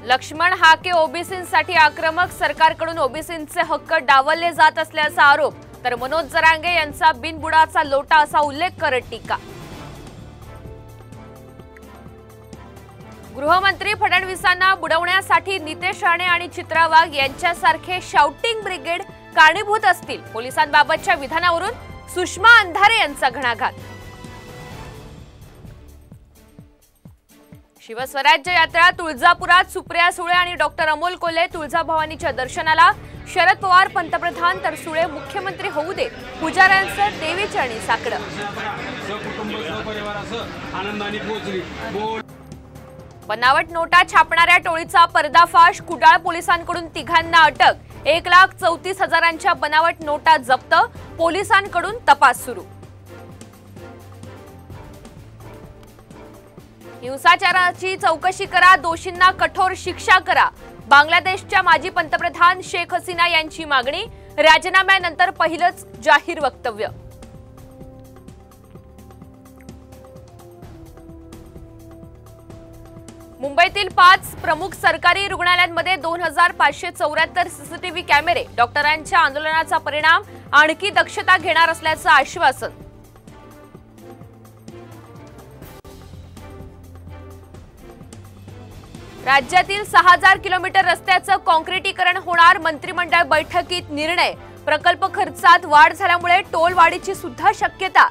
लक्ष्मण हाके ओबीसींसाठी आक्रमक, सरकारकडून ओबीसींचे हक्क डावलले जात असल्याचा आरोप, तर मनोज जरांगे यांचा बिनबुडाचा लोटा असा उल्लेख करत टीका। गृहमंत्री फडणवीसांना बुडवण्यासाठी नितेश राणे आणि चित्रा वाघ यांच्यासारखे शाउटिंग ब्रिगेड कारणीभूत असतील, पोलिसांबाबतच्या विधानावरून सुषमा अंधारे यांचा घणाघात। शिवस्वराज्य यात्रा तुळजापुरात, सुप्रिया सुळे आणि डॉक्टर अमोल कोल्हे तुळजाभवानीच्या दर्शनाला, शरद पवार पंतप्रधान तर सुळे मुख्यमंत्री होऊ दे, पुजाऱ्यांचं देवी चरणी साकडं। बनावट नोटा छापणाऱ्या टोळीचा पर्दाफाश, कुडाळ पोलिसांकडून तिघांना अटक, 1,34,000च्या बनावट नोटा जप्त, पोलिसांकडून तपास सुरू। हिंसाचाराची चौकशी करा, दोषींना कठोर शिक्षा करा, बांगलादेशच्या माजी पंतप्रधान शेख हसीना यांची मागणी, राजीनाम्यानंतर पहिलंच जाहीर वक्तव्य। मुंबईतील 5 प्रमुख सरकारी रुग्णालयांमध्ये 2,574 सीसीटीव्ही कॅमेरे, डॉक्टरांच्या आंदोलनाचा परिणाम, आणखी दक्षता घेणार असल्याचं आश्वासन। राज्यातील 6,000 किलोमीटर रस्त्याचं काँक्रिटीकरण होणार, मंत्रिमंडळ बैठकीत निर्णय, प्रकल्प खर्चात वाढ झाल्यामुळे टोल वाढीची सुद्धा शक्यता।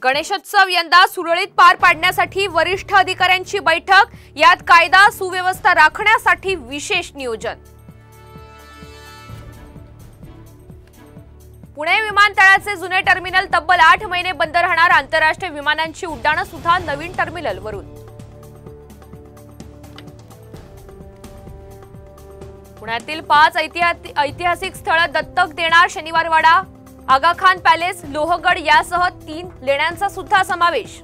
गणेशोत्सव यंदा सुरळीत पार पाडण्यासाठी वरिष्ठ अधिकाऱ्यांची बैठक, यात कायदा सुव्यवस्था राखण्यासाठी विशेष नियोजन। पुणे विमानतळाचे जुने टर्मिनल तब्बल 8 महिने बंद राहणार, आंतरराष्ट्रीय विमानांची उड्डाणं सुद्धा नवीन टर्मिनलवरून। पुण्यातील 5 ऐतिहासिक स्थळं दत्तक देणार शनिवारवाडा, आगा खान पॅलेस, लोहगड यासह 3 लेण्यांचा सुद्धा समावेश।